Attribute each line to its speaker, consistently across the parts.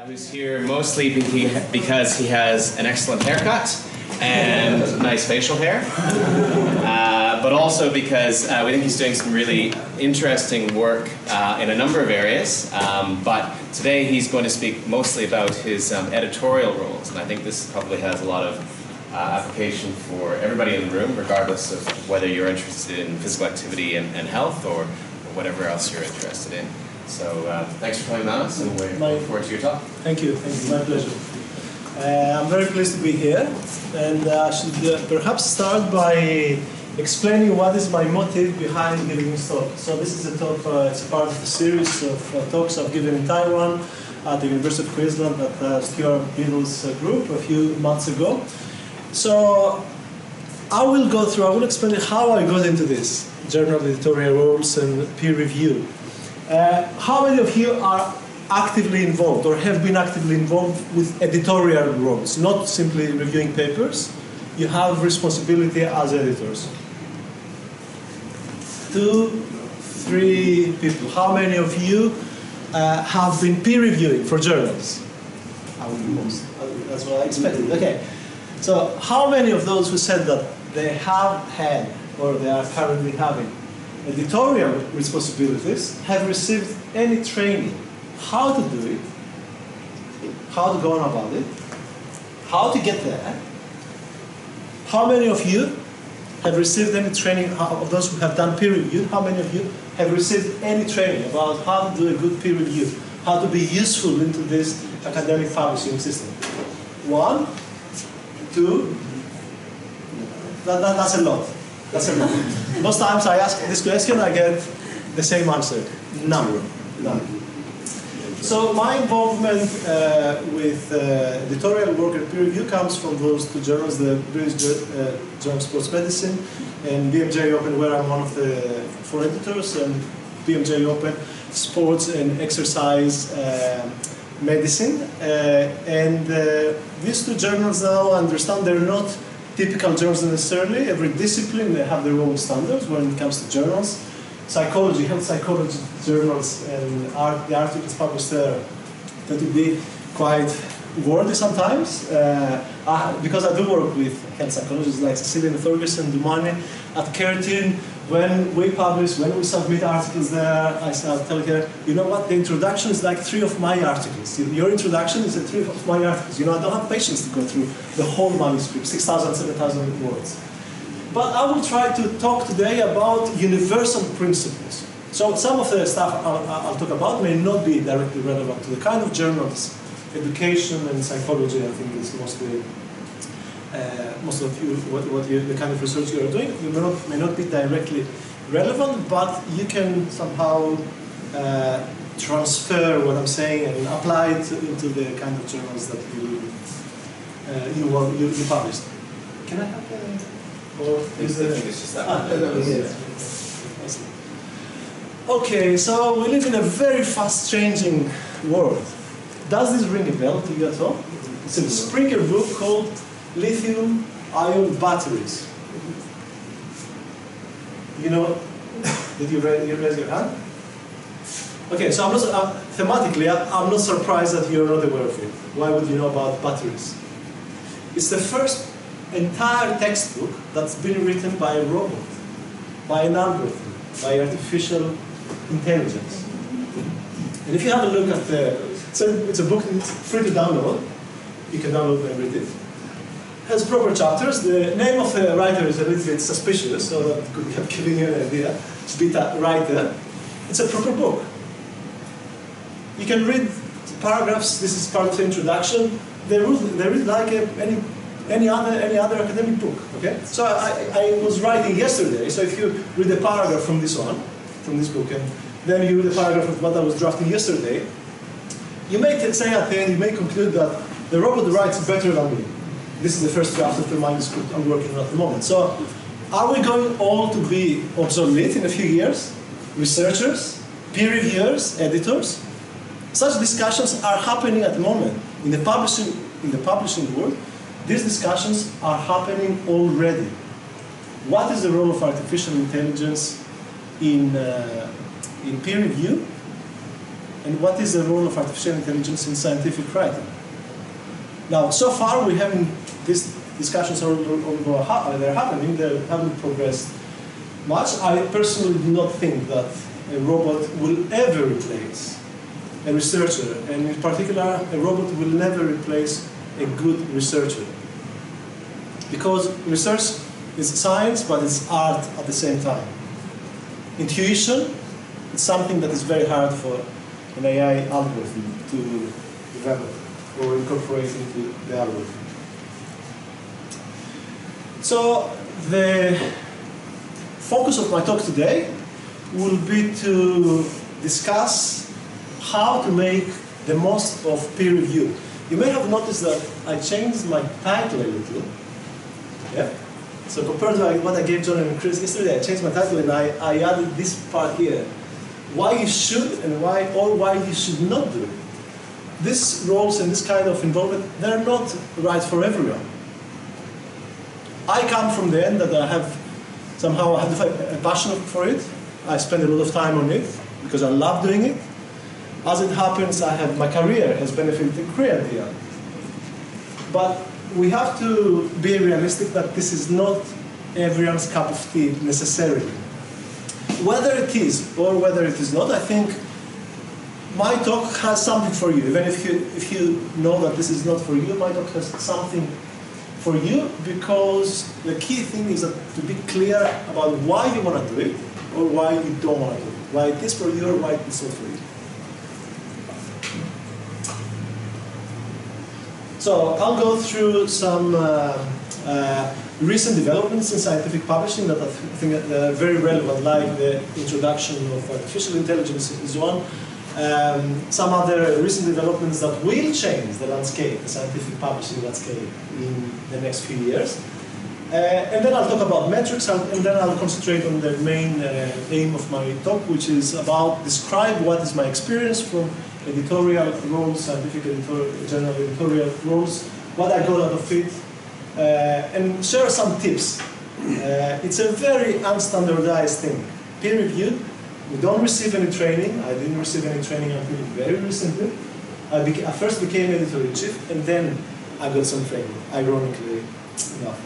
Speaker 1: Who's here mostly because he has an excellent haircut and nice facial hair, but also because we think he's doing some really interesting work in a number of areas, but today he's going to speak mostly about his editorial rules, and I think this probably has a lot of application for everybody in the room, regardless of whether you're interested in physical activity and health or whatever else you're interested in. So thanks for coming, Manos, and we look forward to your talk.
Speaker 2: Thank you, my pleasure. I'm very pleased to be here, and I should perhaps start by explaining what is my motive behind giving this talk. So this is a talk, it's part of a series of talks I've given in Taiwan at the University of Queensland at Stuart Beadle's group a few months ago. So I will explain how I got into this, journal editorial rules and peer review. How many of you are actively involved or have been actively involved with editorial roles, not simply reviewing papers? You have responsibility as editors. 2, 3 people. How many of you have been peer reviewing for journals? I would be most. That's what I expected. Okay. So how many of those who said that they have had or they are currently having editorial responsibilities have received any training? How to do it, how to go on about it, how to get there? How many of you have received any training, of those who have done peer review, how many of you have received any training about how to do a good peer review, how to be useful into this academic publishing system? 1, 2, that's a lot. That's a lot. Most times I ask this question, I get the same answer. None. So my involvement with editorial work and peer review comes from those 2 journals, the British Journal of Sports Medicine and BMJ Open, where I'm one of the 4 editors, and BMJ Open Sports and Exercise Medicine. And these 2 journals now, I understand, they're not typical journals necessarily. Every discipline, they have their own standards when it comes to journals. Psychology, health psychology journals, and the articles published there tend to be quite wordy sometimes. Because I do work with health psychologists like Cecilia Thorgerson, Dumani at Keratin. When we submit articles there, I tell her, you know what, the introduction is like 3 of my articles. Your introduction is 3 of my articles. You know, I don't have patience to go through the whole manuscript, 6,000, 7,000 words. But I will try to talk today about universal principles. So some of the stuff I'll talk about may not be directly relevant to the kind of journals, education and psychology, I think is mostly most of you, the kind of research you are doing, may not be directly relevant, but you can somehow transfer what I'm saying and apply it into the kind of journals that you published. Can I have or is there? It's just that. Okay, so we live in a very fast-changing world. Does this ring a bell to you at all? It's a Springer book called Lithium-ion batteries. You know, did you raise your hand? Okay, so thematically, I'm not surprised that you're not aware of it. Why would you know about batteries? It's the first entire textbook that's been written by a robot, by an algorithm, by artificial intelligence. And if you have a look at it's a book that's free to download. You can download and read it. It has proper chapters. The name of the writer is a little bit suspicious, so that could have given you an idea. It's Beta Writer. It's a proper book. You can read paragraphs. This is part of the introduction. They read like any other academic book. Okay. So I was writing yesterday. So if you read a paragraph from this book, and then you read a paragraph of what I was drafting yesterday, you may say at the end, you may conclude that the robot writes better than me. This is the first draft of the manuscript I'm working on at the moment. So, are we going all to be obsolete in a few years? Researchers, peer reviewers, editors? Such discussions are happening at the moment. In the publishing world, these discussions are happening already. What is the role of artificial intelligence in peer review? and what is the role of artificial intelligence in scientific writing. Now, so far we haven't, these discussions are they're happening, they haven't progressed much. I personally do not think that a robot will ever replace a researcher, and in particular, a robot will never replace a good researcher. Because research is science, but it's art at the same time. Intuition is something that is very hard for an AI algorithm to develop or incorporate into the algorithm. So the focus of my talk today will be to discuss how to make the most of peer review. You may have noticed that I changed my title a little. Yeah? So compared to what I gave John and Chris yesterday, I changed my title and I added this part here. Why you should and why you should not do it. These roles and this kind of involvement, they're not right for everyone. I come from the end that I have somehow I have a passion for it. I spend a lot of time on it because I love doing it. As it happens, my career has benefited greatly. But we have to be realistic that this is not everyone's cup of tea necessarily. Whether it is or whether it is not, I think my talk has something for you. Even if you know that this is not for you, my talk has something for you, because the key thing is that to be clear about why you want to do it or why you don't want to do it. Why it is for you or why it is not for you. So I'll go through some recent developments in scientific publishing that I think are very relevant, like the introduction of artificial intelligence is one. Some other recent developments that will change the landscape, the scientific publishing landscape in the next few years. And then I'll talk about metrics, and then I'll concentrate on the main aim of my talk, which is about describe what is my experience from editorial roles, scientific journal editorial roles, what I got out of it, and share some tips. It's a very unstandardized thing. Peer reviewed, we don't receive any training. I didn't receive any training until very recently. I first became editor-in-chief, and then I got some training, ironically enough.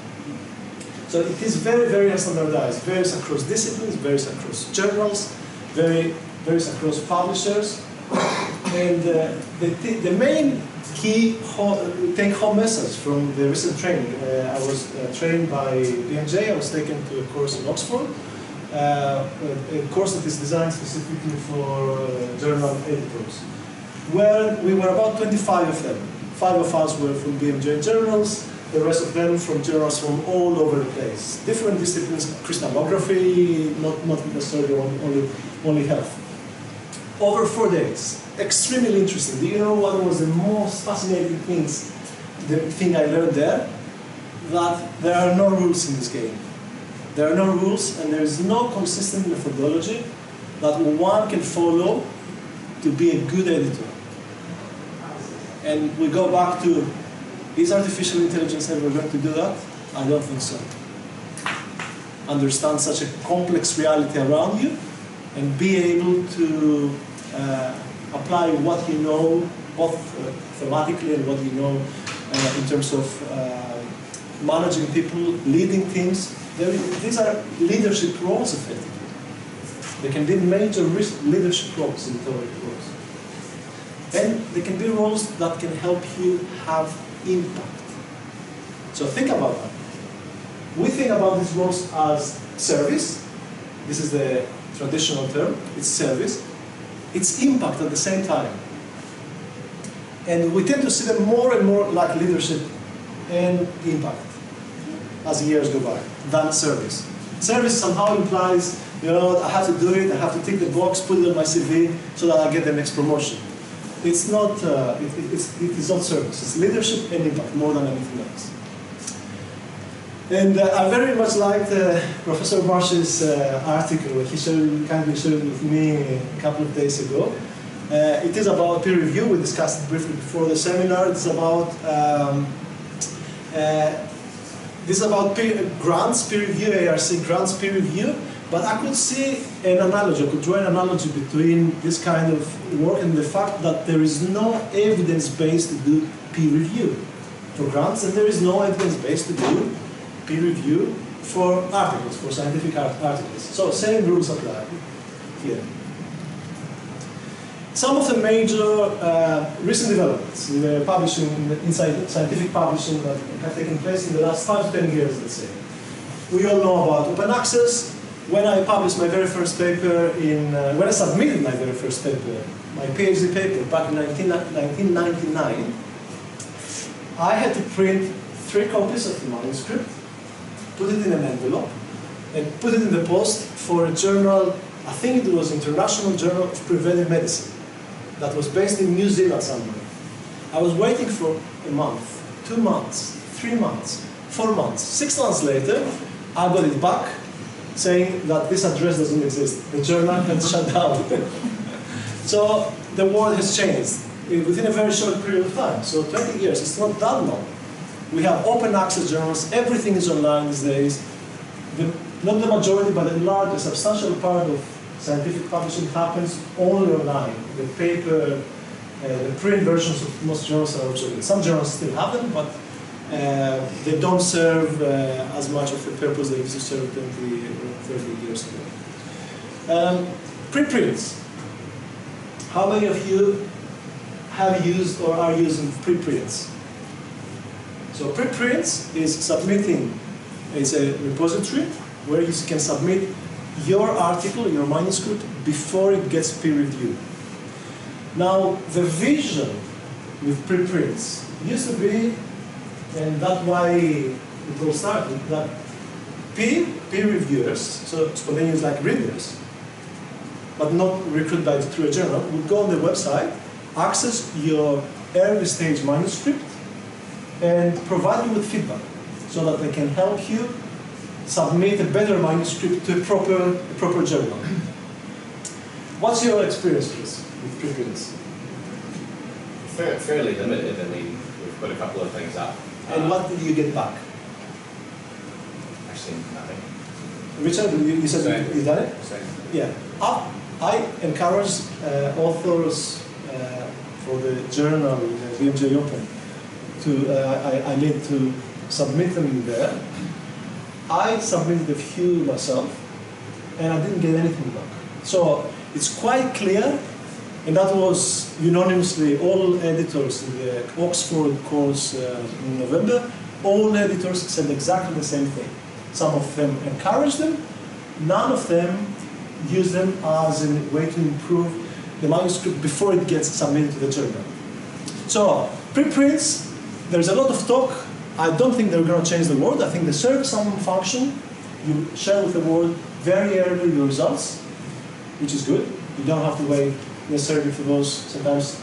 Speaker 2: So it is very, very unstandardized, varies across disciplines, varies across journals, varies across publishers. And the main key take-home message from the recent training, I was trained by BMJ, I was taken to a course in Oxford, a course that is designed specifically for journal editors, where we were about 25 of them. 5 of us were from BMJ journals, the rest of them from journals from all over the place. Different disciplines, crystallography, not necessarily only health. Over 4 days, extremely interesting. Do you know what was the most fascinating thing I learned there? That there are no rules in this game. There are no rules, and there is no consistent methodology that one can follow to be a good editor. And we go back to, is artificial intelligence ever going to do that? I don't think so. Understand such a complex reality around you and be able to apply what you know, both thematically and what you know in terms of managing people, leading teams. These are leadership roles, effectively. They can be major leadership roles, editorial roles. And they can be roles that can help you have impact. So think about that. We think about these roles as service. This is the traditional term. It's service. It's impact at the same time. And we tend to see them more and more like leadership and impact as the years go by than service. Service somehow implies, you know, I have to do it, I have to tick the box, put it on my CV so that I get the next promotion. It's not, it is not service. It's leadership and impact more than anything else. And I very much liked Professor Marsh's article. He kindly shared it with me a couple of days ago. It is about peer review. We discussed it briefly before the seminar. It's about grants, peer review, ARC grants peer review, But I could see an analogy, I could draw an analogy between this kind of work and the fact that there is no evidence base to do peer review for grants, and there is no evidence base to do peer review for articles, for scientific articles. So same rules apply here. Some of the major recent developments in the publishing, inside scientific publishing that have taken place in the last 5 to 10 years, let's say. We all know about open access. When I published my very first paper when I submitted my very first paper, my PhD paper back in 1999, I had to print 3 copies of the manuscript, put it in an envelope, and put it in the post for a journal, I think it was International Journal of Preventive Medicine, that was based in New Zealand somewhere. I was waiting for a month, 2 months, 3 months, 4 months. 6 months later, I got it back, saying that this address doesn't exist. The journal had shut down. So the world has changed within a very short period of time. So 20 years, it's not that long. We have open access journals, everything is online these days. Not the majority, but a large, a substantial part of scientific publishing happens only online. The paper, the print versions of most journals are obsolete. Some journals still have them, but they don't serve as much of a purpose they used to serve 20 or 30 years ago. Preprints. How many of you have used or are using preprints? So preprints is submitting, it's a repository where you can submit your article, your manuscript, before it gets peer reviewed. Now, the vision with preprints used to be, and that's why it all started, that peer reviewers, so spontaneous like readers, but not recruited through a journal, would go on the website, access your early stage manuscript, and provide you with feedback so that they can help you submit a better manuscript to a proper journal. What's your experience with preprints?
Speaker 1: Fairly limited. I mean, we've put a couple of things up.
Speaker 2: And what did you get back?
Speaker 1: Actually, nothing.
Speaker 2: Richard, you said you done it?
Speaker 1: Same.
Speaker 2: Yeah. I encourage authors for the journal, the BMJ Open, I need to submit them there. I submitted a few myself, and I didn't get anything back. So it's quite clear, and that was unanimously all editors in the Oxford course in November. All editors said exactly the same thing. Some of them encouraged them, none of them used them as a way to improve the manuscript before it gets submitted to the journal. So preprints, there's a lot of talk. I don't think they're going to change the world. I think they serve some function. You share with the world very early the results, which is good. You don't have to wait necessarily for those sometimes.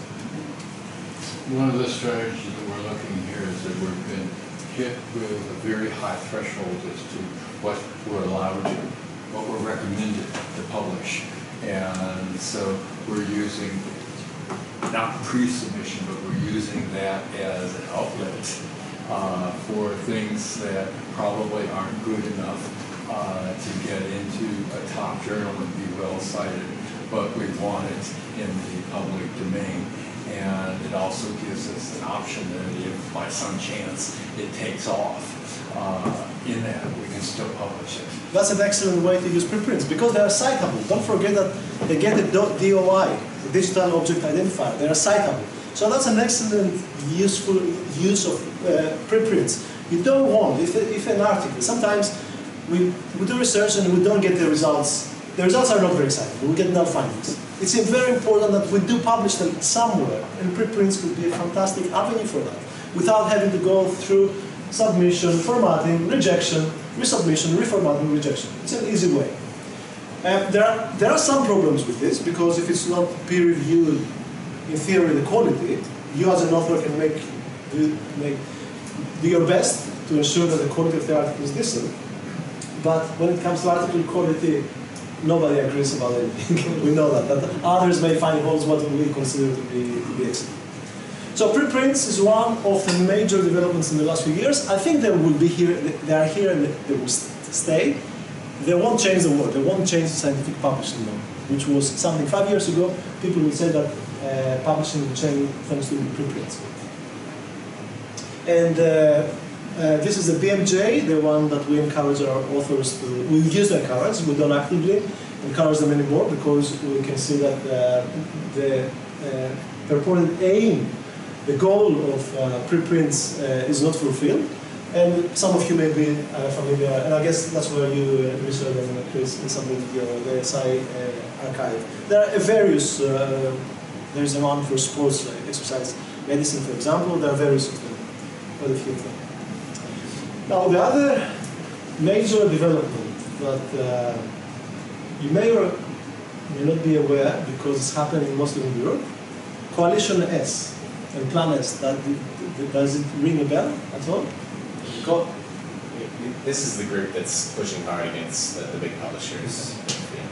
Speaker 3: One of the strategies that we're looking here is that we've been hit with a very high threshold as to what we're allowed to, what we're recommended to publish. And so we're using, not pre-submission, but we're using that as an outlet for things that probably aren't good enough to get into a top journal and be well cited, but we want it in the public domain. And it also gives us an option that if by some chance it takes off in that, we can still publish it.
Speaker 2: That's an excellent way to use preprints because they are citable. Don't forget that they get a DOI, the Digital Object Identifier. They are citable. So that's an excellent, useful use of preprints. You don't want, if an article, sometimes we do research and we don't get the results. The results are not very citable. We get null findings. It's very important that we do publish them somewhere, and preprints could be a fantastic avenue for that, without having to go through submission, formatting, rejection, resubmission, reformatting, rejection. It's an easy way. There are some problems with this, because if it's not peer-reviewed, in theory, the quality, you as an author can do your best to ensure that the quality of the article is decent. But when it comes to article quality, nobody agrees about anything. We know that others may find holes what we consider to be excellent. So preprints is one of the major developments in the last few years. I think they will be here. They are here and they will stay. they won't change the world. They won't change the scientific publishing law, which was something 5 years ago. People would say that publishing will change thanks to preprints. And this is the BMJ, the one that we encourage our authors to, we used to encourage, we don't actively encourage them anymore because we can see that the purported aim, the goal of preprints is not fulfilled. And some of you may be familiar, and I guess that's where you research and Chris in some of the SI archive. There are various, there's one for sports, exercise medicine, for example. There are various of them, quite a few of them. Now, the other major development that you may or may not be aware, because it's happening mostly in Europe, Coalition S and Plan S. Does it ring a bell at all?
Speaker 1: This is the group that's pushing hard against the big publishers.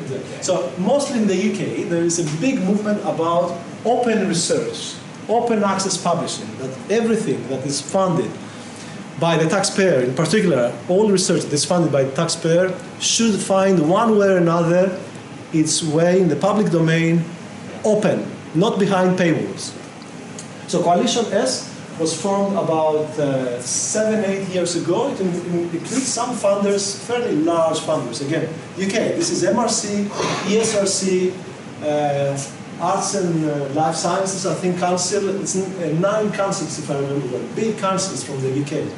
Speaker 2: Exactly. So mostly in the UK, there is a big movement about open research, open access publishing, that everything that is funded by the taxpayer, in particular, all research that is funded by the taxpayer should find one way or another its way in the public domain, open, not behind paywalls. So Coalition S was formed about 7-8 years ago. It includes some funders, fairly large funders. Again, UK, this is MRC, ESRC, Arts and Life Sciences, I think, Council. It's 9 councils, if I remember well, big councils from the UK.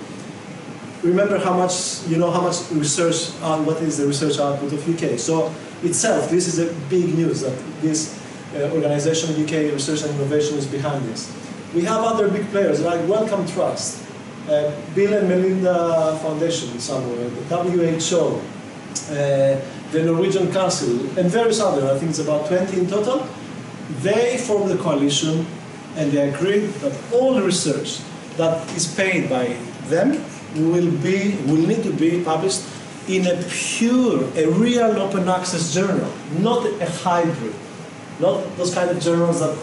Speaker 2: Remember how much, you know how much research on what is the research output of UK. So itself, this is a big news that this organization, UK Research and Innovation, is behind this. We have other big players like Wellcome Trust, Bill and Melinda Foundation somewhere, the WHO, the Norwegian Council, and various other, I think it's about 20 in total. They formed the coalition and they agreed that all the research that is paid by them will need to be published in a real open access journal, not a hybrid, not those kind of journals that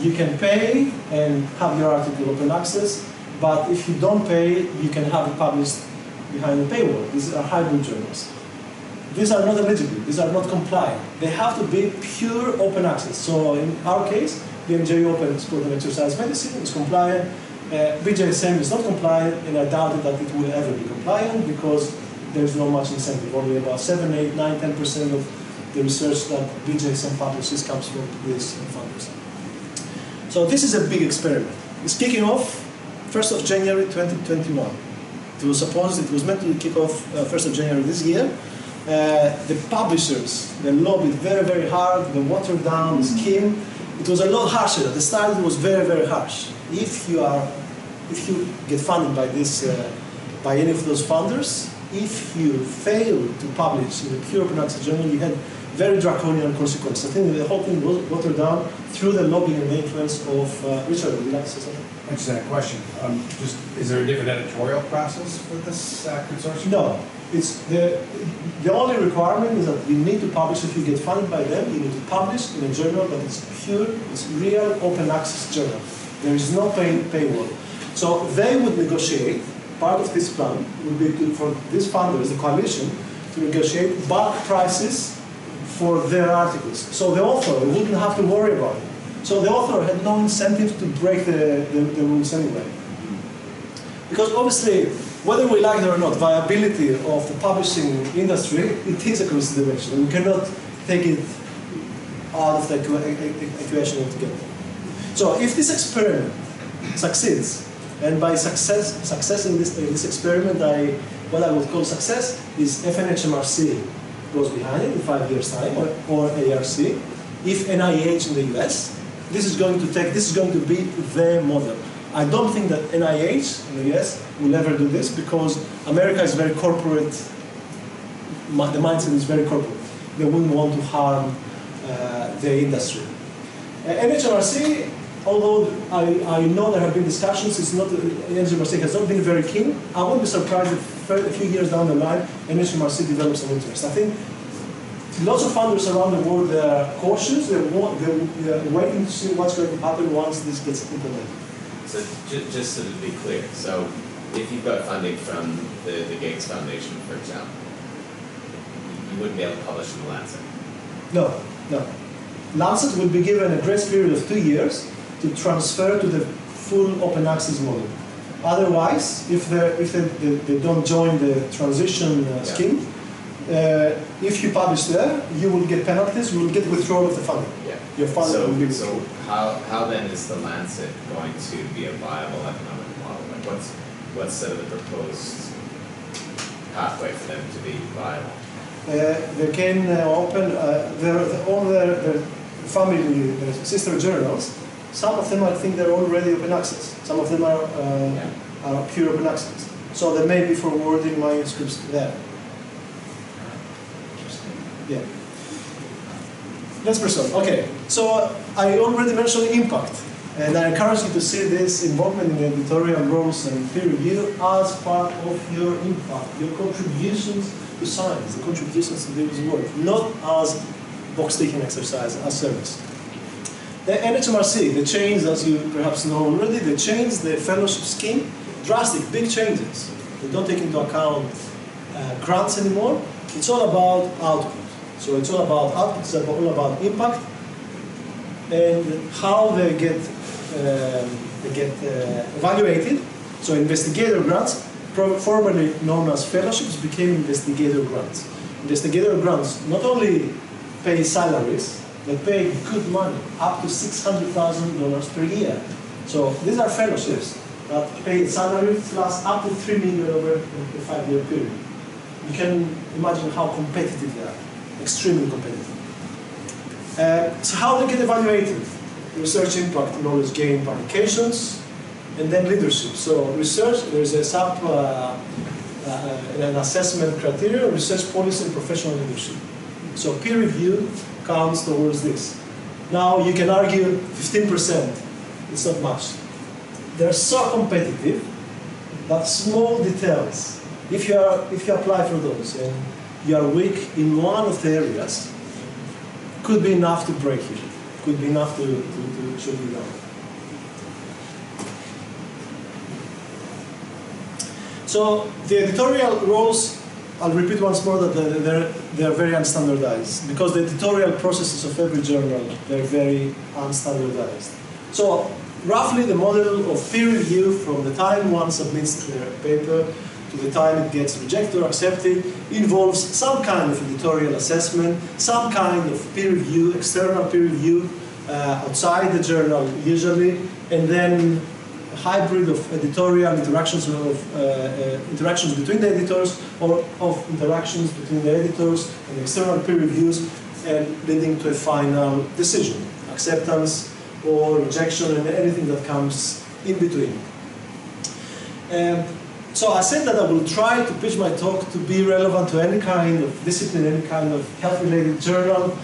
Speaker 2: you can pay and have your article open access, but if you don't pay, you can have it published behind the paywall. These are hybrid journals. These are not eligible, these are not compliant. They have to be pure open access. So in our case, BMJ Open Sport and Exercise Medicine is compliant. BJSM is not compliant, and I doubt that it will ever be compliant because there's not much incentive. Only about 7, 8, 9, 10% of the research that BJSM publishes comes from these funders. So this is a big experiment. It's kicking off 1st of January 2021. It was meant to kick off 1st of January this year. The publishers, they lobbied very, very hard. They watered down the scheme. It was a lot harsher. At the start, it was very, very harsh. If you get funded by this, by any of those funders, if you fail to publish in a pure open access journal, you had very draconian consequences. I think the whole thing was watered down through the lobbying and the influence of Richard. Would you like to say something?
Speaker 4: I just had a question. Is there a different editorial process for this consortium?
Speaker 2: No. It's the only requirement is that you need to publish. If you get funded by them, you need to publish in a journal that is pure, it's real open access journal. There is no paywall. So they would negotiate. Part of this plan would be for these funders, the coalition, to negotiate bulk prices for their articles. So the author wouldn't have to worry about it. So the author had no incentive to break the rules anyway. Because obviously, whether we like it or not, viability of the publishing industry, it is a consideration. We cannot take it out of the equation altogether. So if this experiment succeeds, and by success in this experiment, what I would call success is if NHMRC goes behind it in 5 years' time, or ARC, if NIH in the US, this is going to be the model. I don't think that NIH in the US will ever do this because America is very corporate. The mindset is very corporate. They wouldn't want to harm the industry. NHMRC, although I know there have been discussions, NHMRC has not been very keen. I won't be surprised if a few years down the line, NHMRC develops some interest. I think lots of funders around the world are cautious. They're waiting to see what's going to happen once this gets implemented.
Speaker 1: So just so to be clear, so if you've got funding from the Gates Foundation, for example, you wouldn't be able to publish in the Lancet.
Speaker 2: No, no. Lancet would be given a grace period of 2 years to transfer to the full open access model. Otherwise, if they don't join the transition scheme, if you publish there, you will get penalties, you will get withdrawal of the funding.
Speaker 1: Yeah.
Speaker 2: Your funding will be
Speaker 1: So
Speaker 2: withdrawn.
Speaker 1: how then is the Lancet going to be a viable economic model? Like what's sort of the proposed pathway for them to be viable?
Speaker 2: They can open all their family, their sister journals. Some of them, I think, they're already open access. Some of them are pure open access. So they may be forwarding manuscripts there. Yeah. Let's proceed. Okay. So I already mentioned impact, and I encourage you to see this involvement in editorial rules and peer review as part of your impact, your contributions to science, the contributions to this work, not as box-ticking exercise, as service. The NHMRC, they changed, as you perhaps know already, they changed the fellowship scheme, drastic, big changes. They don't take into account grants anymore. It's all about output. So it's all about output, it's all about impact, and how they get evaluated. So investigator grants, formerly known as fellowships, became investigator grants. Investigator grants not only pay salaries, they pay good money, up to $600,000 per year. So these are fellowships that pay salary plus up to $3 million over a 5-year period. You can imagine how competitive they are, extremely competitive. So how they get evaluated? Research impact, knowledge gain, publications, and then leadership. So research, there's a an assessment criteria, research policy and professional leadership. So peer review counts towards this. Now you can argue 15%, it's not much. They're so competitive that small details, if you apply for those and you are weak in one of the areas, could be enough to break you, could be enough to shoot you down. So the editorial rules, I'll repeat once more that they're very unstandardized because the editorial processes of every journal, they're very unstandardized. So roughly the model of peer review from the time one submits their paper to the time it gets rejected or accepted involves some kind of editorial assessment, some kind of peer review, external peer review outside the journal usually, and then a hybrid of editorial interactions interactions between the editors or of interactions between the editors and external peer reviews and leading to a final decision, acceptance or rejection and anything that comes in between. So I said that I will try to pitch my talk to be relevant to any kind of discipline, any kind of health-related journal.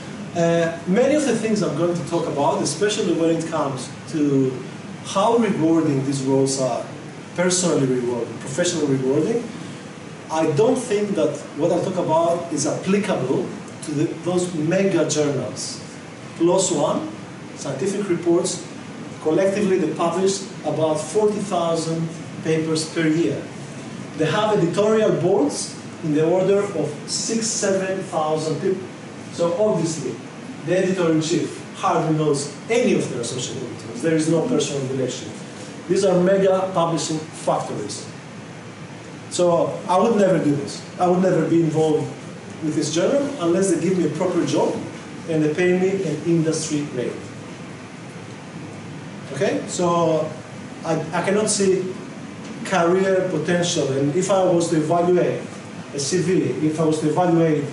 Speaker 2: Many of the things I'm going to talk about, especially when it comes to how rewarding these roles are, personally rewarding, professionally rewarding, I don't think that what I talk about is applicable to those mega journals. PLOS ONE, scientific reports, collectively they publish about 40,000 papers per year. They have editorial boards in the order of 6,000–7,000 people. So obviously, the editor-in-chief hardly knows any of their associate editors. There is no personal relation. These are mega publishing factories. So I would never do this. I would never be involved with this journal unless they give me a proper job and they pay me an industry rate. Okay? So I cannot see career potential, and if I was to evaluate a CV, if I was to evaluate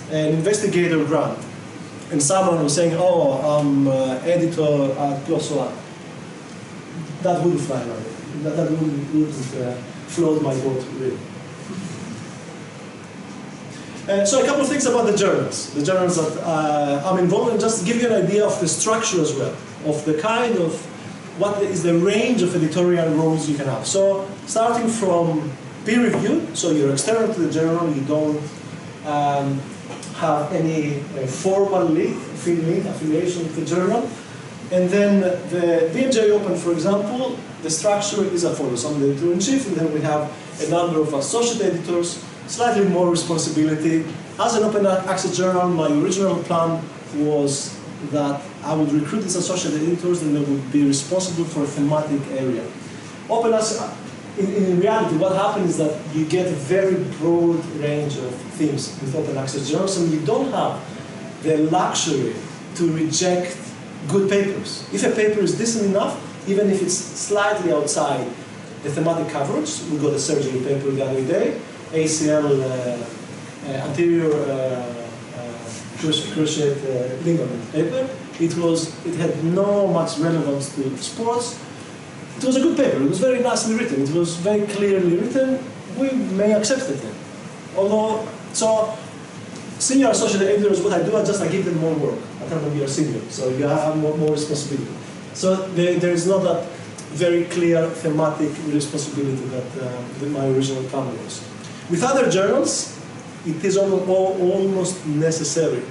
Speaker 2: an investigator grant, and someone was saying, oh, I'm editor at PLOS ONE, that wouldn't fly around. That wouldn't float my boat, really. So a couple of things about the journals that I'm involved in, just to give you an idea of the structure as well, of the kind of, what is the range of editorial roles you can have. So starting from peer review, so you're external to the journal, you don't have any formal affiliation with the journal. And then the BMJ Open, for example, the structure is as follows. I'm the editor-in-chief, and then we have a number of associate editors, slightly more responsibility, as an open access journal, my original plan was that I would recruit these associate editors and they would be responsible for a thematic area. Open access, in reality, what happens is that you get a very broad range of themes with open access journals, and you don't have the luxury to reject good papers. If a paper is decent enough, even if it's slightly outside the thematic coverage, we got a surgery paper the other day, ACL anterior cruciate ligament paper. It had no much relevance to sports. It was a good paper. It was very nicely written. It was very clearly written. We may accept it then. Although, so senior associate editors, what I do, I give them more work. I tell them you're senior, so you have more responsibility. So there is not that very clear thematic responsibility that my original plan was. With other journals, it is almost necessary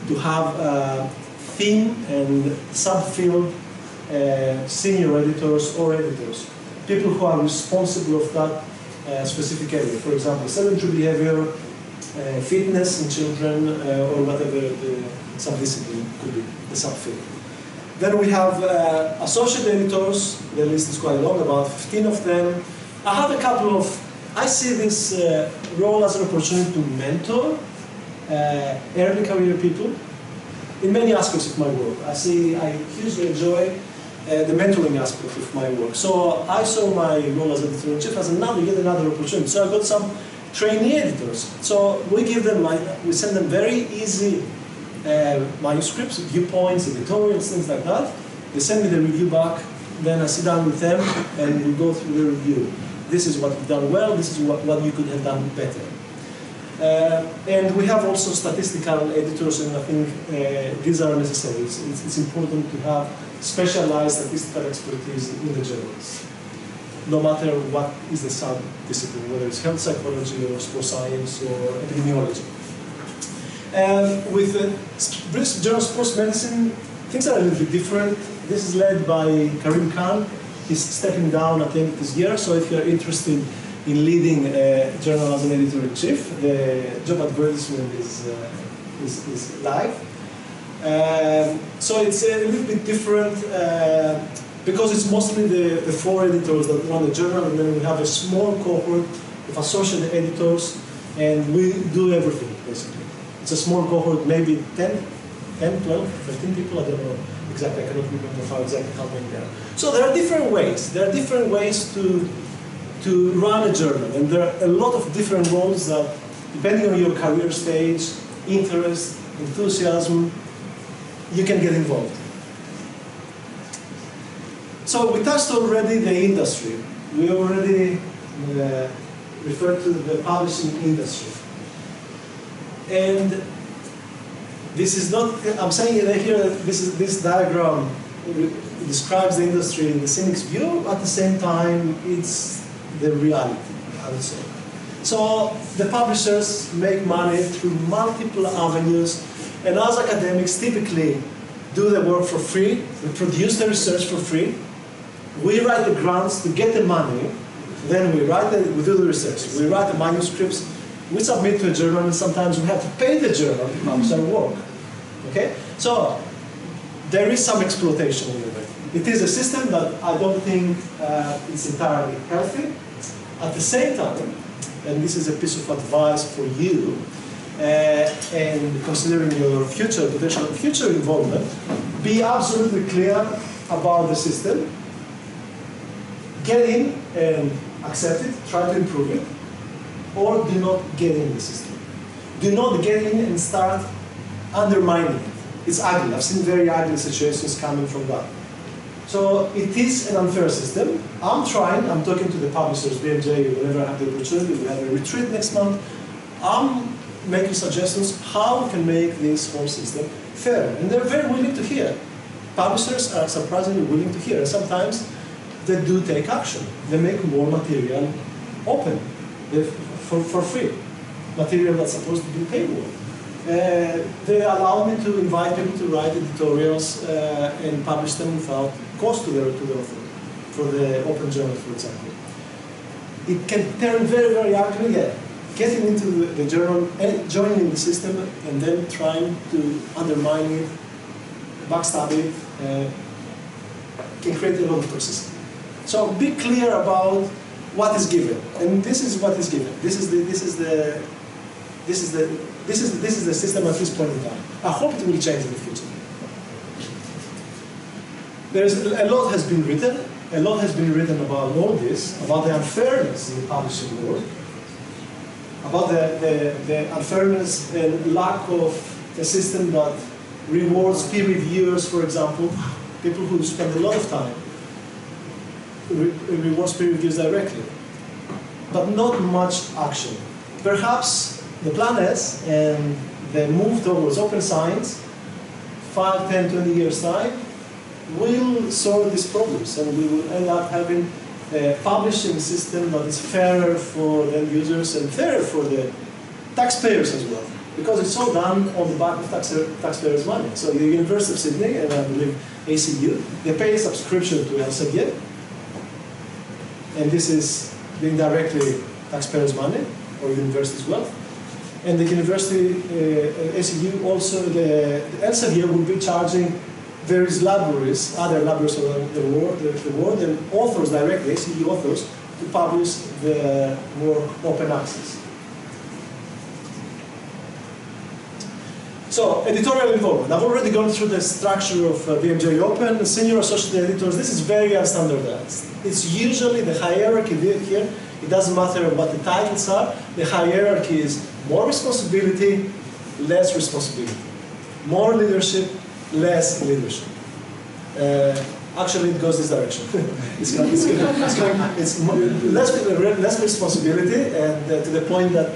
Speaker 2: to have theme and subfield senior editors or editors, people who are responsible of that specific area. For example, sedentary behaviour, fitness in children, or whatever the subdiscipline could be, the subfield. Then we have associate editors. The list is quite long, about 15 of them. I have a couple of, I see this role as an opportunity to mentor early career people in many aspects of my work. I hugely enjoy the mentoring aspect of my work. So I saw my role as editor-in-chief as yet another opportunity. So I got some trainee editors. So we send them very easy manuscripts, viewpoints, editorials, things like that. They send me the review back, then I sit down with them and we go through the review. This is what you've done well, this is what you could have done better. And we have also statistical editors, and I think these are necessary. It's important to have specialized statistical expertise in the journals, no matter what is the sub-discipline, whether it's health psychology or sports science or epidemiology. With the British Journal of Sports Medicine, things are a little bit different. This is led by Karim Khan. He's stepping down at the end of this year, so if you're interested in leading a journal as an editor-in-chief, the job advertisement is live. So it's a little bit different because it's mostly the 4 editors that run the journal, and then we have a small cohort of associate editors, and we do everything, basically. It's a small cohort, maybe 10, 12, 13 people, I don't know exactly, I cannot remember how many there are. So there are different ways. There are different ways to run a journal, and there are a lot of different roles that, depending on your career stage, interest, enthusiasm, you can get involved. So we touched already the industry. We already referred to the publishing industry. And this is not, I'm saying it here that this diagram describes the industry in the cynic's view, at the same time it's the reality, I would say. So the publishers make money through multiple avenues, and as academics typically do the work for free, we produce the research for free, we write the grants to get the money, then we do the research, we write the manuscripts, we submit to a journal, and sometimes we have to pay the journal to publish our work. Okay? So there is some exploitation in it. It is a system that I don't think is entirely healthy. At the same time, and this is a piece of advice for you, and considering your potential future involvement, be absolutely clear about the system. Get in and accept it, try to improve it, or do not get in the system. Do not get in and start undermining it. It's ugly. I've seen very ugly situations coming from that. So it is an unfair system. I'm talking to the publishers, BMJ, whenever I have the opportunity. We have a retreat next month. I'm making suggestions how we can make this whole system fair. And they're very willing to hear. Publishers are surprisingly willing to hear. And sometimes they do take action. They make more material open for free. Material that's supposed to be paid for. They allow me to invite people to write editorials and publish them without cost to the author, for the open journal, for example. It can turn very, very ugly, yeah. getting into the journal and joining the system and then trying to undermine it, backstab it, can create a lot of toxicity. So be clear about what is given, and this is what is given. This is the system at this point in time. I hope it will change in the future. A lot has been written. A lot has been written about all this, about the unfairness in the publishing world, about the unfairness and lack of a system that rewards peer reviewers, for example, people who spend a lot of time, rewards peer reviewers directly, but not much action. Perhaps the Plan S and the move towards open science, 5, 10, 20 years time, will solve these problems, and we will end up having a publishing system that is fairer for the end users and fairer for the taxpayers as well, because it's all done on the back of taxpayers' money. So the University of Sydney, and I believe ACU, they pay a subscription to Elsevier, and this is being directly taxpayers' money, or universities' wealth. And the university, ACU, also, the Elsevier will be charging various libraries, other libraries around the world, and authors directly, ACU authors, to publish the more open access. So, editorial involvement. I've already gone through the structure of BMJ Open. Senior associate editors, this is very unstandardized. It's usually the hierarchy here. It doesn't matter what the titles are. The hierarchy is more responsibility, less responsibility. More leadership, less leadership. Actually, it goes this direction. It's less responsibility, and to the point that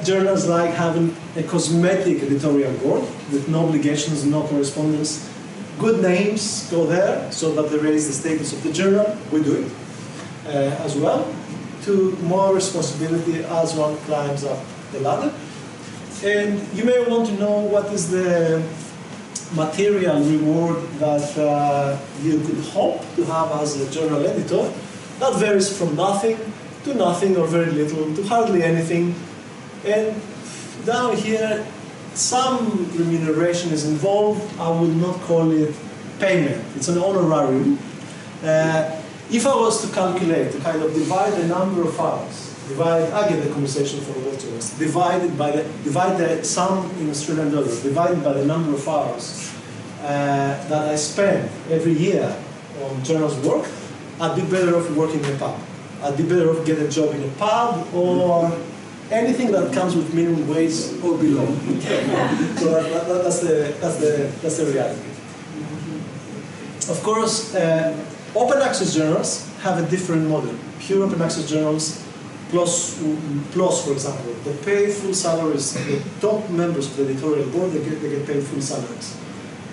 Speaker 2: journals like having a cosmetic editorial board with no obligations, no correspondence. Good names go there so that they raise the status of the journal. We do it as well. To more responsibility as one climbs up the ladder. And you may want to know what is the material reward that you could hope to have as a journal editor. That varies from nothing to nothing or very little to hardly anything. And down here, some remuneration is involved. I would not call it payment. It's an honorarium. If I was to calculate, to kind of divide the number of hours, I get the compensation for the lecturers, divide the sum in Australian dollars, divided by the number of hours that I spend every year on journals work, I'd be better off working in a pub. I'd be better off getting a job in a pub or anything that comes with minimum wage or below. So that's the reality. Of course, open access journals have a different model. Pure open access journals, PLOS, for example, they pay full salaries. The top members of the editorial board, they get paid full salaries.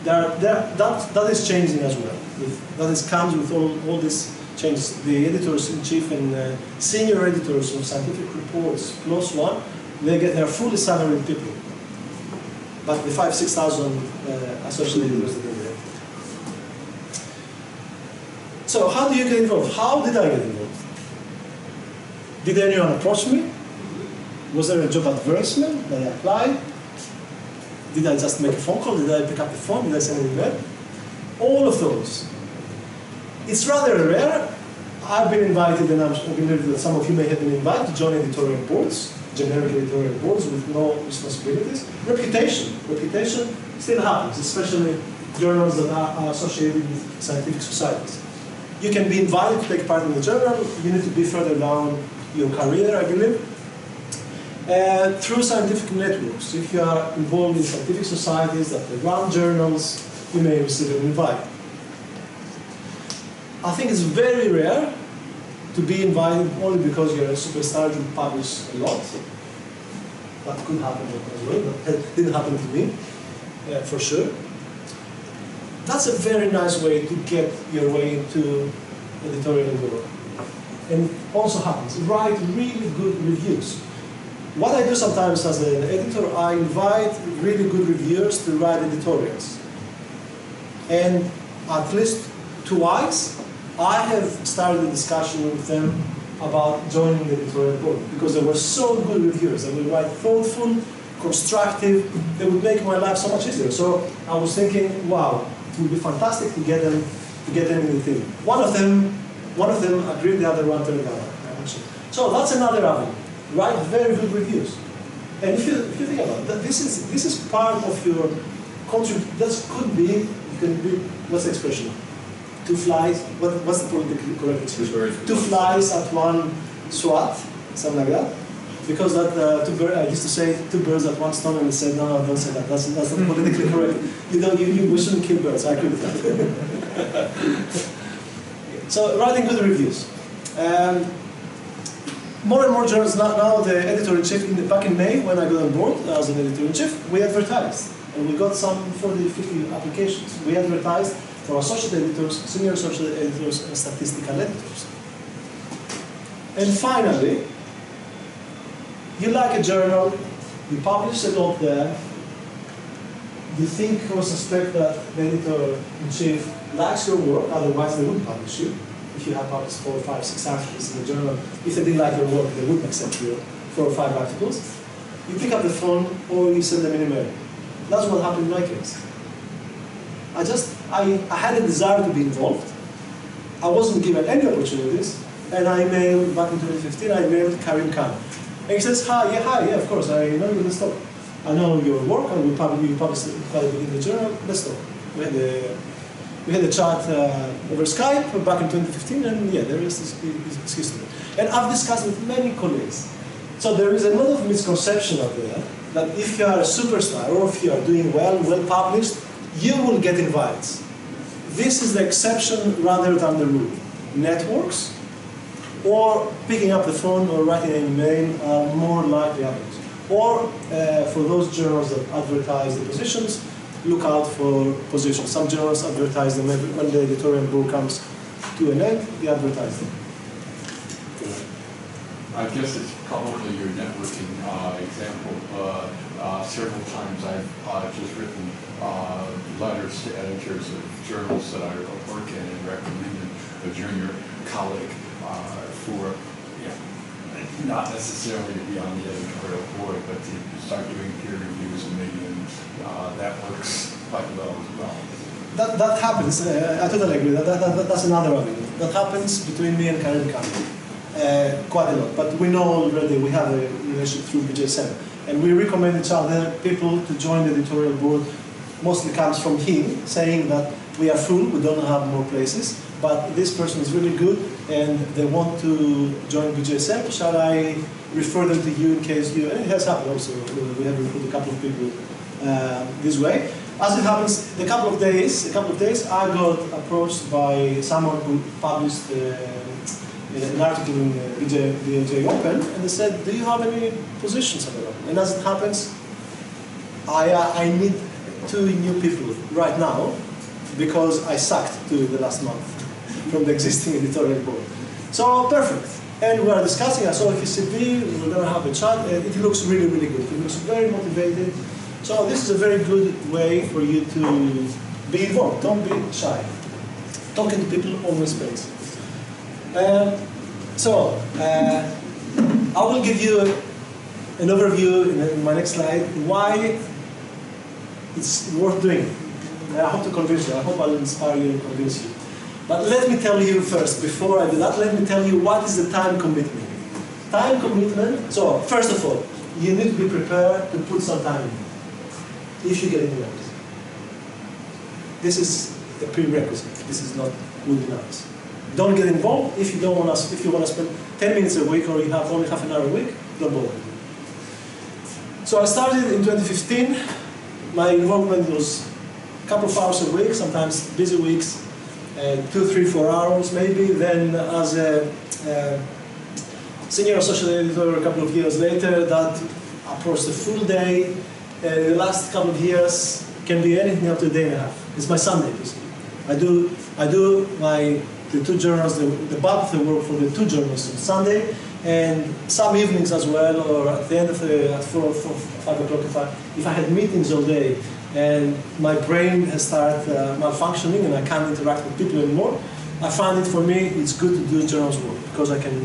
Speaker 2: That is changing as well. That comes with all these changes. The editors-in-chief and senior editors of scientific reports, PLOS 1, they're fully salaried people. But the 5,000–6,000 associate editors that are there. So how do you get involved? How did I get involved? Did anyone approach me? Was there a job advertisement that I applied? Did I just make a phone call? Did I pick up the phone? Did I send an email? All of those. It's rather rare. I've been invited, and I believe that some of you may have been invited to join editorial boards, generic editorial boards with no responsibilities. Reputation still happens, especially journals that are associated with scientific societies. You can be invited to take part in the journal. You need to be further down your career, I believe. Through scientific networks. If you are involved in scientific societies that run journals, you may receive an invite. I think it's very rare to be invited only because you're a superstar, you publish a lot. That could happen as well, that didn't happen to me, for sure. That's a very nice way to get your way into editorial work. And also happens, write really good reviews. What I do sometimes as an editor, I invite really good reviewers to write editorials. And at least twice, I have started a discussion with them about joining the editorial board because they were so good reviewers. They would write thoughtful, constructive. They would make my life so much easier. So I was thinking, wow, it would be fantastic to get them in the team. One of them agreed, the other one turned down. So that's another avenue. Write very good reviews. And if you think about it, this is part of your contribution. This could be, you can be, what's the expression? Two flies, what's the politically correct expression? Two flies at one swat, something like that. Because that I used to say two birds at one stone, and they said, no, don't say that. That's not politically correct. We shouldn't kill birds. I agree with that. So writing good reviews. More and more journals now the editor-in-chief back in May when I got on board as an editor-in-chief, we advertised, and we got some 40-50 applications. We advertised for associate editors, senior associate editors, and statistical editors. And finally, you like a journal, you publish a lot there, you think or suspect that the editor-in-chief likes your work, otherwise they wouldn't publish you. If you have published 4, 5, 6 articles in the journal, if they didn't like your work, they wouldn't accept your 4 or 5 articles. You pick up the phone or you send them an email. That's what happened in my case. I had a desire to be involved. I wasn't given any opportunities, and I emailed, back in 2015, I emailed Karim Khan. And he says, hi, yeah, of course, I know you're going to stop. I know your work, and you published it in the journal, let's stop. We had a chat over Skype back in 2015, and yeah, there is this history. And I've discussed with many colleagues. So there is a lot of misconception out there that if you are a superstar or if you are doing well published, you will get invites. This is the exception rather than the rule. Networks or picking up the phone or writing an email are more likely others. Or for those journals that advertise the positions, look out for positions. Some journals advertise them when the editorial board comes to an end, they advertise them.
Speaker 3: I guess it's probably your networking example. Several times I've just written letters to editors of journals that I work in and recommended a junior colleague for, not necessarily to be on the editorial board, but to start doing peer reviews and maybe that works quite well as well.
Speaker 2: That happens. I totally agree. That's another avenue. That happens between me and Karim Khan quite a lot. But we know already we have a relationship through BJSM, and we recommend each other. People to join the editorial board mostly comes from him saying that we are full, we don't have more places, but this person is really good and they want to join BJSM. Shall I refer them to you in case you? And it has happened also. We have recruited a couple of people this way. As it happens, a couple of days, I got approached by someone who published an article in BMJ Open, and they said, "Do you have any positions available?" And as it happens, I need 2 new people right now because I sucked 2 the last month from the existing editorial board. So perfect. And we are discussing. I saw his CV. We're going to have a chat. It looks really, really good. He looks very motivated. So this is a very good way for you to be involved. Don't be shy. Talking to people always pays. I will give you an overview in my next slide why it's worth doing. I hope to convince you. I hope I'll inspire you and convince you. But let me tell you first, before I do that, let me tell you what is the time commitment. Time commitment. So first of all, you need to be prepared to put some time in. If you get involved. This is a prerequisite. This is not good enough. Don't get involved if you don't want to. If you want to spend 10 minutes a week or you have only half an hour a week, don't bother. So I started in 2015. My involvement was a couple of hours a week, sometimes busy weeks, 2, 3, 4 hours maybe. Then as a senior associate editor a couple of years later, that approached a full day. The last couple of years can be anything up to a day and a half. It's my Sunday, basically. I do the 2 journals, the bulk of the work for the 2 journals on Sunday, and some evenings as well, or at the end of at 4 or 5 o'clock if I had meetings all day and my brain has started malfunctioning and I can't interact with people anymore. I find it for me, it's good to do journals work because I can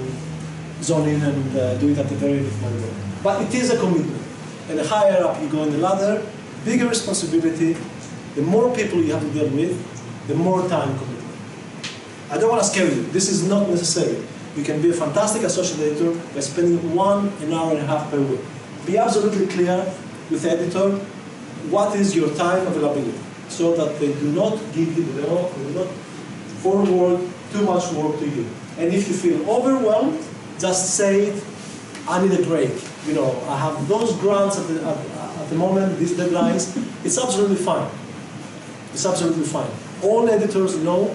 Speaker 2: zone in and do it at a very different level. But it is a commitment. And the higher up you go in the ladder, bigger responsibility, the more people you have to deal with, the more time commitment. I don't want to scare you. This is not necessary. You can be a fantastic associate editor by spending 1.5 hours per week. Be absolutely clear with the editor what is your time availability, so that they do not give you, they do not forward too much work to you. And if you feel overwhelmed, just say, I need a break. You know, I have those grants at the moment, these deadlines. It's absolutely fine. It's absolutely fine. All editors know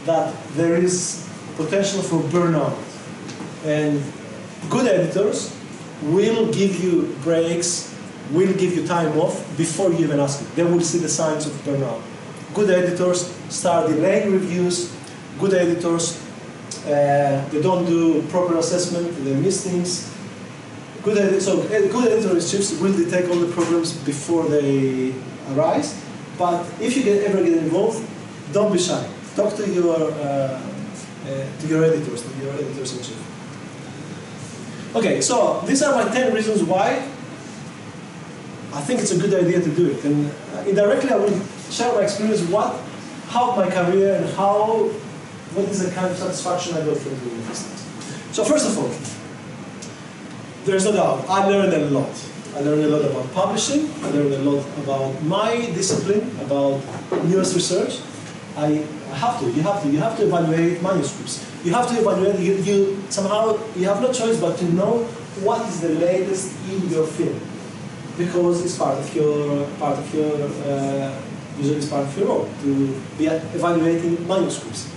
Speaker 2: that there is potential for burnout. And good editors will give you breaks, will give you time off before you even ask it. They will see the signs of burnout. Good editors start delaying reviews. Good editors, they don't do proper assessment, they miss things. Good editor-in-chiefs will detect all the problems before they arise. But if you ever get involved, don't be shy. Talk to your editors-in-chief. Okay, so these are my 10 reasons why I think it's a good idea to do it. And indirectly, I will share my experience, what helped my career, and what is the kind of satisfaction I got from doing this. So first of all, there's no doubt, I learned a lot. I learned a lot about publishing. I learned a lot about my discipline, about newest research. You have to evaluate manuscripts. You have to evaluate, somehow, you have no choice but to know what is the latest in your field. Because it's part of your usually it's part of your role, to be evaluating manuscripts.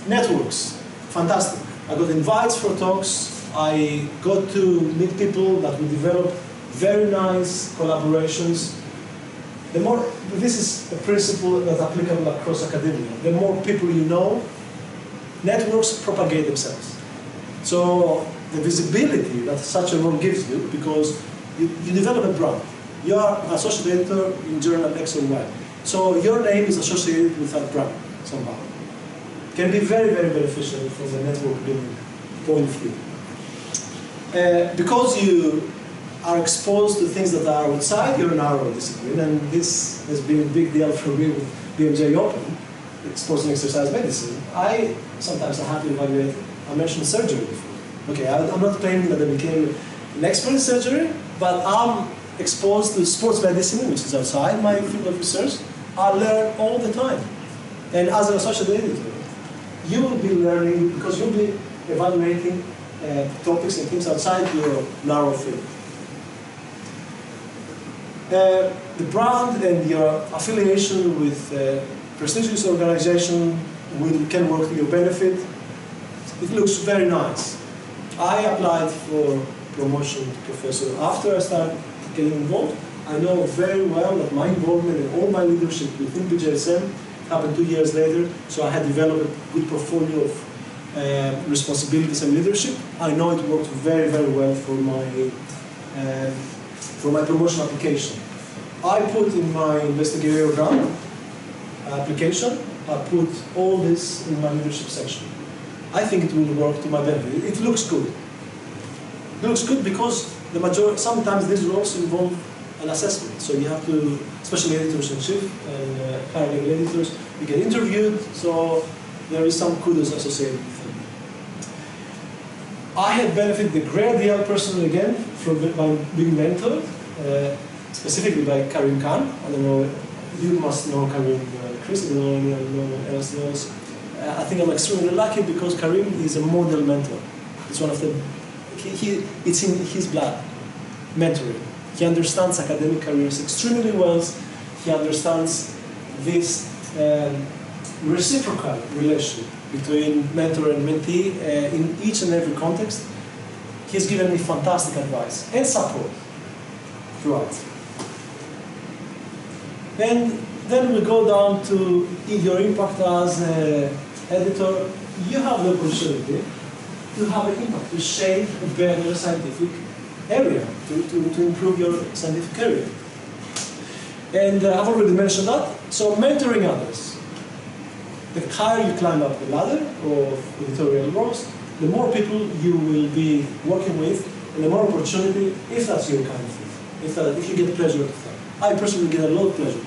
Speaker 2: Networks, fantastic. I got invites for talks. I got to meet people that we develop very nice collaborations. This is a principle that's applicable across academia. The more people you know, networks propagate themselves. So the visibility that such a role gives you, because you develop a brand. You are an associate editor in journal X or Y. So your name is associated with that brand somehow. It can be very, very beneficial from the network building point of view. Because you are exposed to things that are outside your narrow discipline, and this has been a big deal for me with BMJ Open, exposed to exercise medicine. Sometimes I have to evaluate, I mentioned surgery before. Okay, I'm not claiming that I became an expert in surgery, but I'm exposed to sports medicine, which is outside my field of research. I learn all the time. And as an associate editor, you will be learning because you'll be evaluating topics and things outside your narrow field. The brand and your affiliation with prestigious organization can work to your benefit. It looks very nice. I applied for promotion to professor after I started getting involved. I know very well that my involvement and all my leadership within BJSM happened 2 years later, so I had developed a good portfolio of responsibilities and leadership. I know it worked very, very well for my promotion application. I put in my investigator grant application, I put all this in my leadership section. I think it will work to my benefit. It looks good. It looks good because sometimes these roles involve an assessment. So you have to, especially editors-in-chief and hiring editors, you get interviewed, so there is some kudos associated with them. I have benefited a great deal personally again from being mentored, specifically by Karim Khan. I don't know, you must know Karim, Chris, I don't know anyone else knows. I think I'm extremely lucky because Karim is a model mentor. It's one of the, it's in his blood, mentoring. He understands academic careers extremely well. He understands this reciprocal relation between mentor and mentee in each and every context. He's given me fantastic advice and support throughout. And then we go down to your impact as an editor. You have the opportunity to have an impact, to shape a better scientific area, to improve your scientific career. And I've already mentioned that. So mentoring others. the higher you climb up the ladder of editorial roles, the more people you will be working with, and the more opportunity, if that's your kind of thing, if you get pleasure out of that. I personally get a lot of pleasure.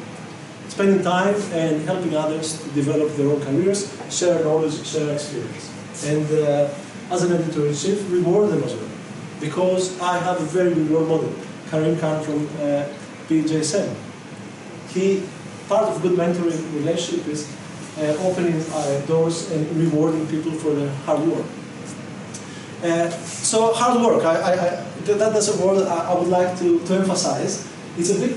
Speaker 2: Spending time and helping others to develop their own careers, share knowledge, share experience. And as an editor-in-chief, reward them as well. Because I have a very good role model, Karim Khan from BJSM. Part of good mentoring relationship is opening doors and rewarding people for their hard work. So hard work, that's a word I would like to emphasize. It's a bit,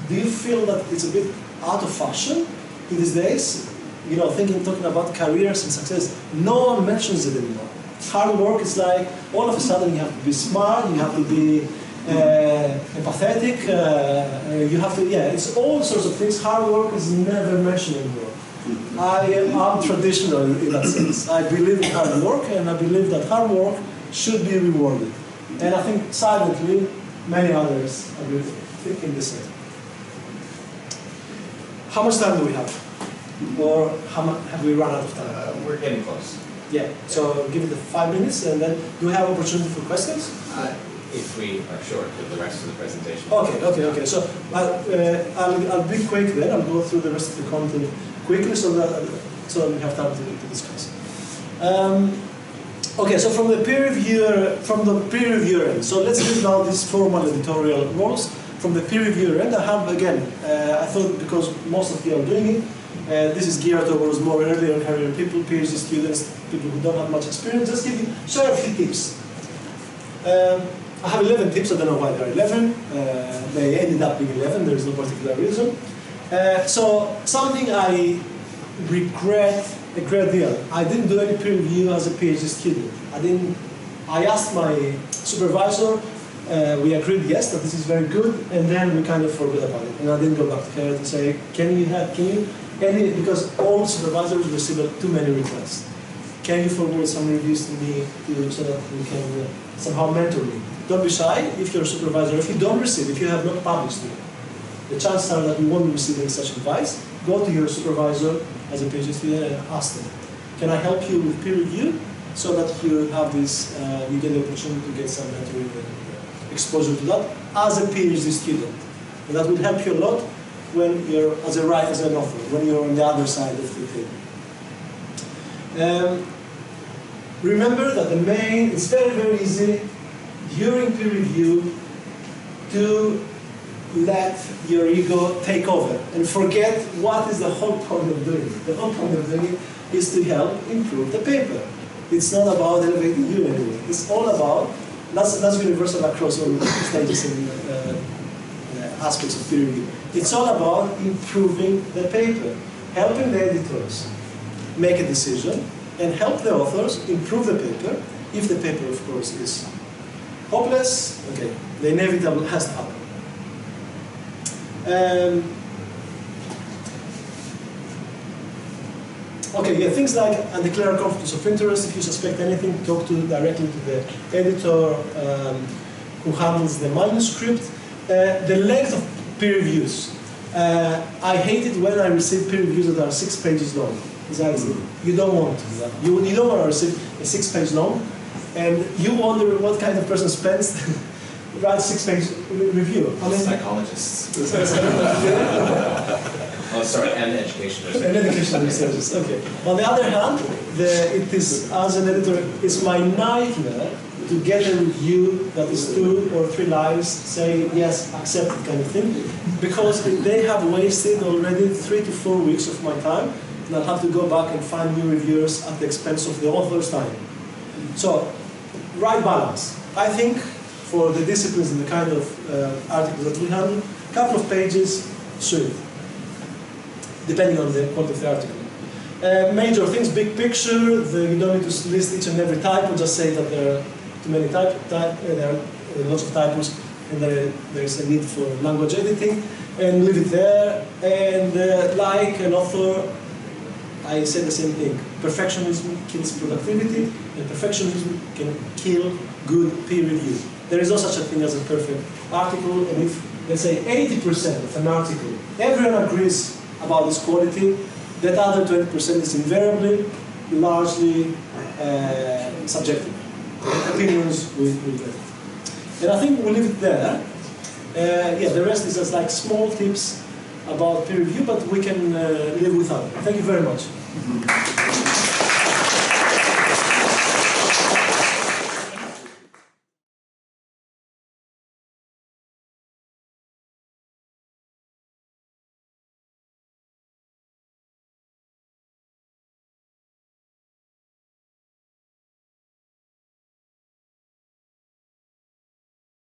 Speaker 2: do you feel that it's a bit out of fashion in these days? You know, talking about careers and success, no one mentions it anymore. Hard work is like, all of a sudden you have to be smart, you have to be empathetic, you have to, it's all sorts of things. Hard work is never mentioned anymore. I am traditional in that sense. I believe in hard work, and I believe that hard work should be rewarded. And I think silently, many others are thinking the same. How much time do we have? Or have we run out of time?
Speaker 1: We're getting close.
Speaker 2: Yeah, so give it 5 minutes, and then do we have opportunity for questions?
Speaker 1: If we are short of the rest of the presentation.
Speaker 2: Okay. So I'll be quick then. I'll go through the rest of the content quickly so we have time to discuss. Okay, so from the peer reviewer end. So let's leave now these formal editorial roles. From the peer reviewer end, I have again. I thought because most of you are doing it. This is geared towards more earlier career people, PhD students, people who don't have much experience. Just share a few tips. I have 11 tips. I don't know why there are 11. They ended up being 11. There is no particular reason. So something I regret a great deal. I didn't do any peer review as a PhD student. I asked my supervisor. We agreed yes that this is very good, and then we kind of forgot about it. And I didn't go back to her to say, because all supervisors receive too many requests. Can you forward some reviews to me so that we can somehow mentor me? Don't be shy if you're a supervisor. If you don't receive, if you have not published it, the chances are that you won't be receiving such advice. Go to your supervisor as a PhD student and ask them, can I help you with peer review so that you have this, you get the opportunity to get some mentoring and exposure to that as a PhD student. And that will help you a lot when you're as an author, when you're on the other side of the table. Remember that it's very, very easy during peer review to let your ego take over and forget what is the whole point of doing it. The whole point of doing it is to help improve the paper. It's not about elevating you anyway. It's all about, that's universal across all stages and aspects of peer review. It's all about improving the paper, helping the editors make a decision, and help the authors improve the paper, if the paper, of course, is hopeless. Okay, the inevitable has to happen. Things like undeclared conflicts of interest. If you suspect anything, talk directly to the editor who handles the manuscript. The length of peer reviews. I hate it when I receive peer reviews that are 6 pages long. Exactly. You don't want to do that. You don't want to receive a 6-page long, and you wonder what kind of person spends write 6-page review.
Speaker 1: Psychologists. Oh, sorry, and education researchers.
Speaker 2: And education researchers. Okay. On the other hand, it is, as an editor, it's my nightmare to get a review that is 2 or 3 lines saying yes, accept it kind of thing, because they have wasted already 3 to 4 weeks of my time, and I'll have to go back and find new reviewers at the expense of the author's time. So, right balance. I think for the disciplines and the kind of articles that we handle, a couple of pages should, depending on the quality of the article. Major things, big picture, you don't need to list each and every typo, just say that there are too many there are lots of typos, and there's a need for language editing, and leave it there. And like an author, I say the same thing. Perfectionism kills productivity, and perfectionism can kill good peer review. There is no such a thing as a perfect article, and if, let's say, 80% of an article, everyone agrees about this quality, That other 20% is invariably, largely subjective. Opinions will get. And I think we'll leave it there. Yeah, the rest is just like small tips about peer review, but we can live without it. Thank you very much.